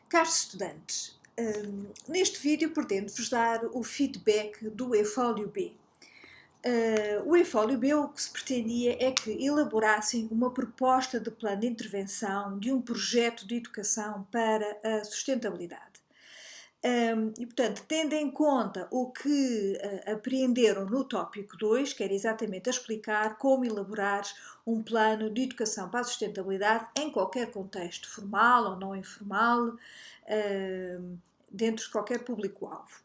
Caros estudantes, neste vídeo pretendo-vos dar o feedback do eFólio B. O eFólio B, o que se pretendia é que elaborassem uma proposta de plano de intervenção de um projeto de educação para a sustentabilidade. E, portanto, tendo em conta o que apreenderam no tópico 2, que era exatamente a explicar como elaborar um plano de educação para a sustentabilidade em qualquer contexto, formal ou não informal, dentro de qualquer público-alvo.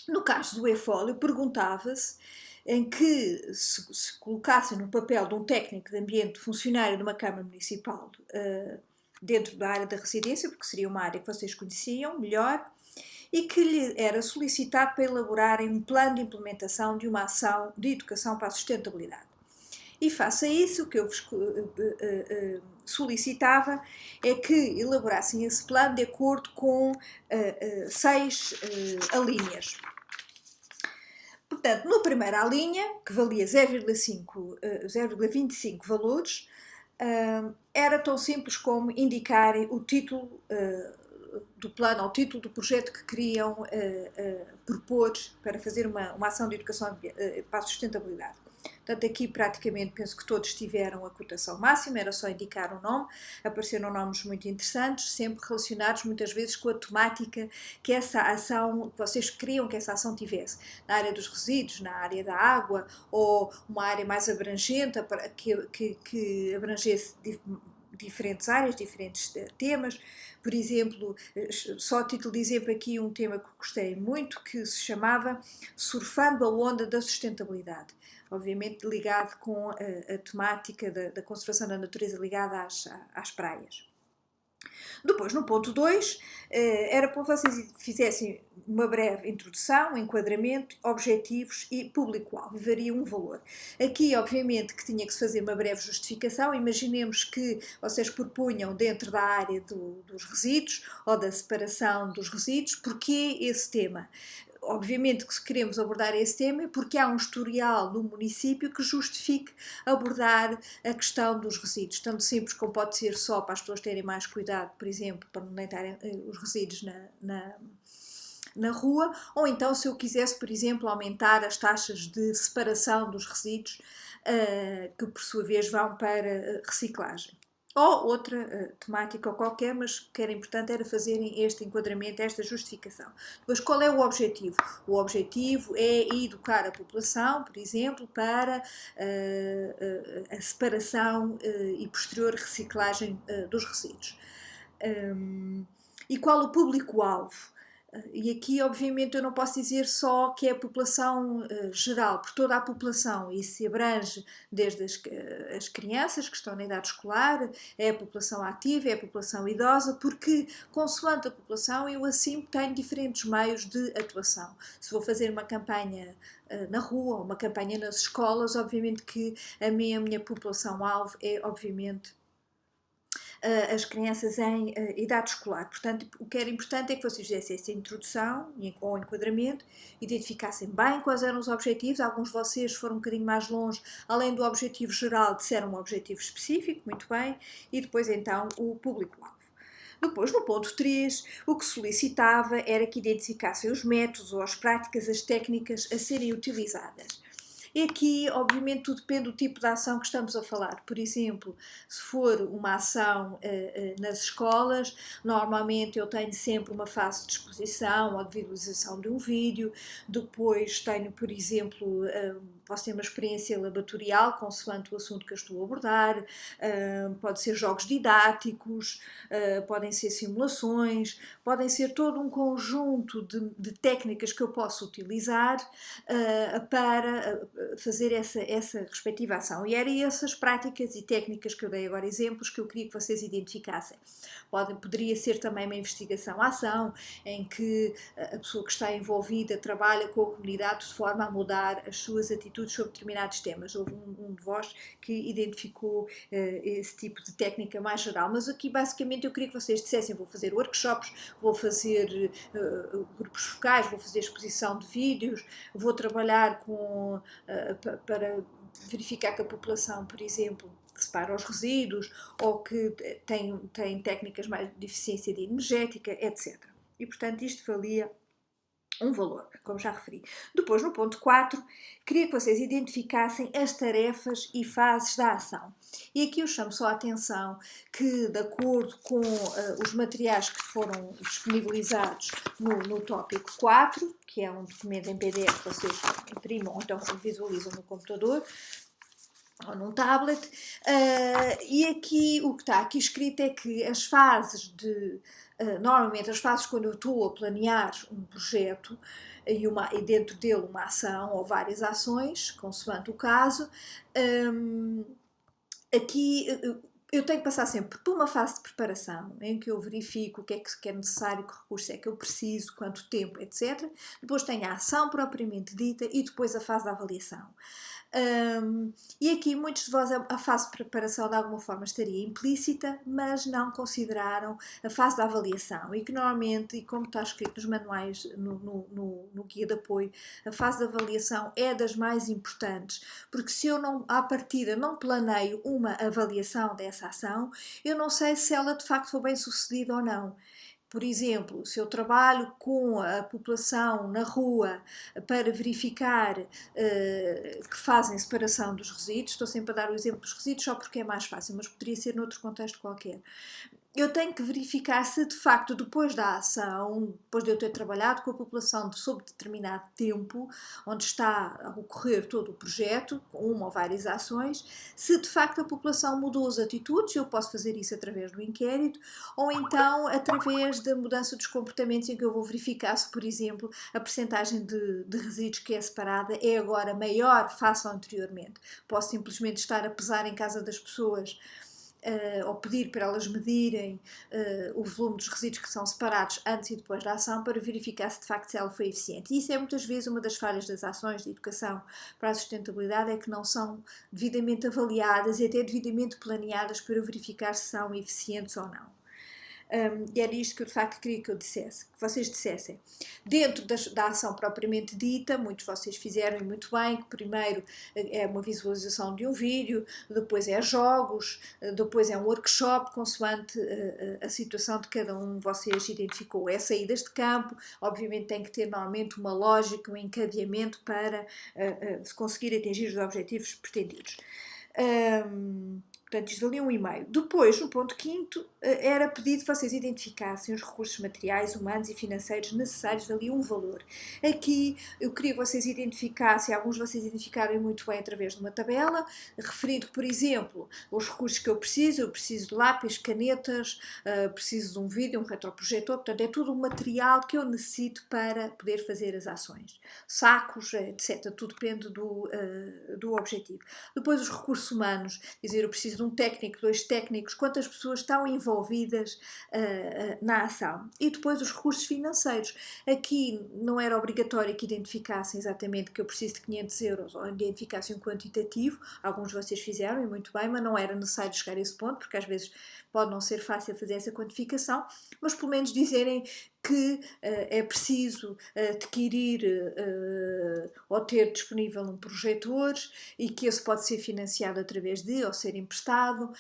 No caso do eFólio, perguntava-se em que se colocassem no papel de um técnico de ambiente funcionário de uma Câmara Municipal dentro da área da residência, porque seria uma área que vocês conheciam melhor, e que lhe era solicitado para elaborarem um plano de implementação de uma ação de educação para a sustentabilidade. E face a isso, o que eu vos solicitava é que elaborassem esse plano de acordo com 6 alíneas. Portanto, na primeira alínea, que valia 0,25 valores, era tão simples como indicarem o título do plano, ao título do projeto que queriam propor para fazer uma ação de educação para a sustentabilidade. Portanto, aqui praticamente penso que todos tiveram a cotação máxima, era só indicar o nome, apareceram nomes muito interessantes, sempre relacionados muitas vezes com a temática que essa ação, que vocês queriam que essa ação tivesse, na área dos resíduos, na área da água, ou uma área mais abrangente, que abrangesse diferentes áreas, diferentes temas. Por exemplo, só a título de exemplo aqui um tema que gostei muito, que se chamava Surfando a Onda da Sustentabilidade, obviamente ligado com a temática da conservação da natureza ligada às praias. Depois, no ponto 2, era para vocês fizessem uma breve introdução, enquadramento, objetivos e público-alvo, varia um valor. Aqui, obviamente, que tinha que se fazer uma breve justificação. Imaginemos que vocês propunham dentro da área dos resíduos ou da separação dos resíduos, porquê esse tema? Obviamente que se queremos abordar esse tema é porque há um historial no município que justifique abordar a questão dos resíduos, tanto simples como pode ser só para as pessoas terem mais cuidado, por exemplo, para não deitarem os resíduos na rua, ou então se eu quisesse, por exemplo, aumentar as taxas de separação dos resíduos, que por sua vez vão para reciclagem. Ou outra temática qualquer, mas o que era importante era fazerem este enquadramento, esta justificação. Depois, qual é o objetivo? O objetivo é educar a população, por exemplo, para a separação e posterior reciclagem dos resíduos. E qual o público-alvo? E aqui, obviamente, eu não posso dizer só que é a população geral, por toda a população, isso se abrange desde as crianças que estão na idade escolar, é a população ativa, é a população idosa, porque, consoante a população, eu assim tenho diferentes meios de atuação. Se vou fazer uma campanha na rua, ou uma campanha nas escolas, obviamente que a minha população-alvo é, obviamente, as crianças em idade escolar. Portanto, o que era importante é que vocês fizessem essa introdução ou enquadramento, identificassem bem quais eram os objetivos. Alguns de vocês foram um bocadinho mais longe, além do objetivo geral, disseram um objetivo específico, muito bem, e depois então o público-alvo. Depois, no ponto 3, o que solicitava era que identificassem os métodos ou as práticas, as técnicas a serem utilizadas. E aqui, obviamente, tudo depende do tipo de ação que estamos a falar. Por exemplo, se for uma ação nas escolas, normalmente eu tenho sempre uma fase de exposição ou de visualização de um vídeo. Depois tenho, por exemplo, posso ter uma experiência laboratorial, consoante o assunto que eu estou a abordar. Pode ser jogos didáticos, podem ser simulações, podem ser todo um conjunto de técnicas que eu posso utilizar para fazer essa respectiva ação. E eram essas práticas e técnicas que eu dei agora exemplos que eu queria que vocês identificassem. Poderia ser também uma investigação-ação, em que a pessoa que está envolvida trabalha com a comunidade de forma a mudar as suas atitudes sobre determinados temas. Houve um de vós que identificou esse tipo de técnica mais geral, mas aqui basicamente eu queria que vocês dissessem: vou fazer workshops, vou fazer grupos focais, vou fazer exposição de vídeos, vou trabalhar para verificar que a população, por exemplo, separa os resíduos ou que tem técnicas mais de eficiência energética, etc. E, portanto, isto valia um valor, como já referi. Depois, no ponto 4, queria que vocês identificassem as tarefas e fases da ação. E aqui eu chamo só a atenção que, de acordo com os materiais que foram disponibilizados no tópico 4, que é um documento em PDF que vocês imprimam ou então visualizam no computador, ou num tablet, e aqui o que está aqui escrito é que as fases normalmente as fases quando eu estou a planear um projeto e dentro dele uma ação ou várias ações, consoante o caso, aqui eu tenho que passar sempre por uma fase de preparação, em que eu verifico o que é necessário, que recursos é que eu preciso, quanto tempo, etc. Depois tenho a ação propriamente dita e depois a fase da avaliação. E aqui muitos de vós a fase de preparação de alguma forma estaria implícita, mas não consideraram a fase da avaliação e que normalmente, e como está escrito nos manuais, no guia de apoio, a fase da avaliação é das mais importantes, porque se eu não, à partida, não planeio uma avaliação dessa ação, eu não sei se ela de facto foi bem sucedida ou não. Por exemplo, se eu trabalho com a população na rua para verificar que fazem separação dos resíduos, estou sempre a dar o exemplo dos resíduos só porque é mais fácil, mas poderia ser noutro contexto qualquer. Eu tenho que verificar se de facto depois da ação, depois de eu ter trabalhado com a população sob determinado tempo, onde está a ocorrer todo o projeto, com uma ou várias ações, se de facto a população mudou as atitudes, eu posso fazer isso através do inquérito, ou então através da mudança dos comportamentos em que eu vou verificar se, por exemplo, a percentagem de resíduos que é separada é agora maior face ao anteriormente. Posso simplesmente estar a pesar em casa das pessoas ou pedir para elas medirem o volume dos resíduos que são separados antes e depois da ação para verificar se de facto ela foi eficiente. E isso é muitas vezes uma das falhas das ações de educação para a sustentabilidade, é que não são devidamente avaliadas e até devidamente planeadas para verificar se são eficientes ou não. E era isto que eu de facto queria que vocês dissessem. Dentro da ação propriamente dita, muitos de vocês fizeram e muito bem, que primeiro é uma visualização de um vídeo, depois é jogos, depois é um workshop, consoante a situação de cada um de vocês identificou. É saídas de campo, obviamente tem que ter normalmente uma lógica, um encadeamento para se conseguir atingir os objetivos pretendidos. Portanto, isto ali é um e-mail. Depois, no ponto 5º, era pedido que vocês identificassem os recursos materiais, humanos e financeiros necessários, ali um valor. Aqui, eu queria que vocês identificassem, alguns de vocês identificaram muito bem através de uma tabela, referindo, por exemplo, os recursos que eu preciso de lápis, canetas, preciso de um vídeo, um retroprojetor, portanto, é tudo o material que eu necessito para poder fazer as ações. Sacos, etc. Tudo depende do objetivo. Depois, os recursos humanos, dizer, eu preciso de um técnico, 2 técnicos, quantas pessoas estão envolvidas na ação. E depois os recursos financeiros. Aqui não era obrigatório que identificassem exatamente que eu preciso de 500 euros ou identificassem um quantitativo, alguns de vocês fizeram e muito bem, mas não era necessário chegar a esse ponto, porque às vezes pode não ser fácil fazer essa quantificação, mas pelo menos dizerem que é preciso adquirir ou ter disponível um projetor e que esse pode ser financiado através de ou ser emprestado,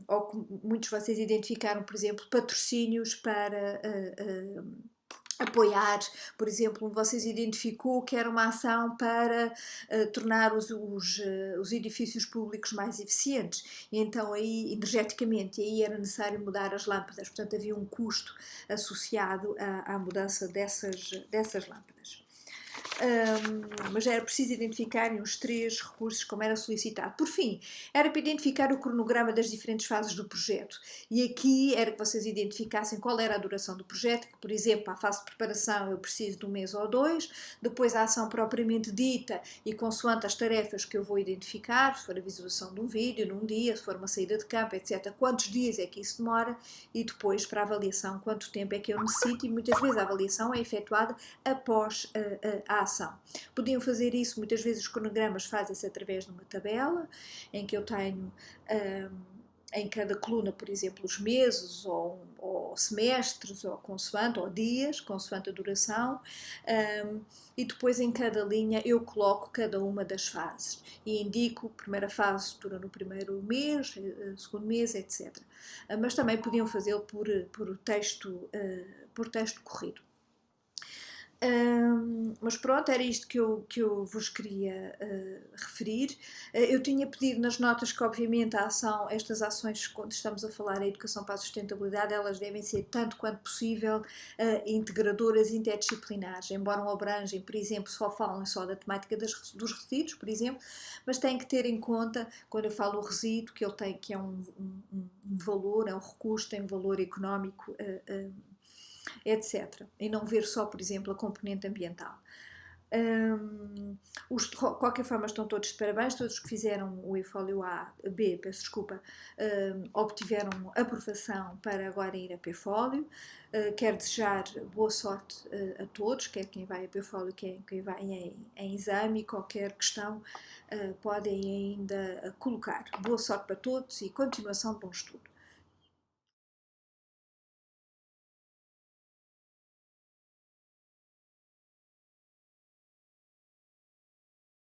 ou que muitos de vocês identificaram, por exemplo, patrocínios para apoiar, por exemplo, vocês identificou que era uma ação para tornar os edifícios públicos mais eficientes, e então aí, energeticamente, aí era necessário mudar as lâmpadas, portanto havia um custo associado à mudança dessas lâmpadas. Mas era preciso identificarem os 3 recursos como era solicitado. Por fim, era para identificar o cronograma das diferentes fases do projeto, e aqui era que vocês identificassem qual era a duração do projeto, que, por exemplo, a fase de preparação eu preciso de 1 mês ou 2, depois a ação propriamente dita e consoante as tarefas que eu vou identificar, se for a visualização de um vídeo num dia, se for uma saída de campo, etc., quantos dias é que isso demora, e depois para a avaliação quanto tempo é que eu necessito, e muitas vezes a avaliação é efetuada após a ação. Podiam fazer isso, muitas vezes os cronogramas fazem-se através de uma tabela, em que eu tenho em cada coluna, por exemplo, os meses ou semestres, ou consoante, ou dias, consoante a duração, e depois em cada linha eu coloco cada uma das fases e indico a primeira fase dura no primeiro mês, segundo mês, etc. Mas também podiam fazê-lo por texto corrido. Mas pronto, era isto que eu vos queria referir. Eu tinha pedido nas notas que, obviamente, estas ações, quando estamos a falar em educação para a sustentabilidade, elas devem ser, tanto quanto possível, integradoras, interdisciplinares, embora não abranjem, por exemplo, falam só da temática dos resíduos, por exemplo, mas têm que ter em conta, quando eu falo o resíduo, que ele tem, que é um valor, é um recurso, tem um valor económico, etc. E não ver só, por exemplo, a componente ambiental. De qualquer forma, estão todos de parabéns. Todos os que fizeram o eFólio B, peço desculpa, obtiveram aprovação para agora ir a PFólio. Quero desejar boa sorte a todos, quer quem vai a PFólio, quer quem vai em exame, e qualquer questão podem ainda colocar. Boa sorte para todos e continuação de bom estudo.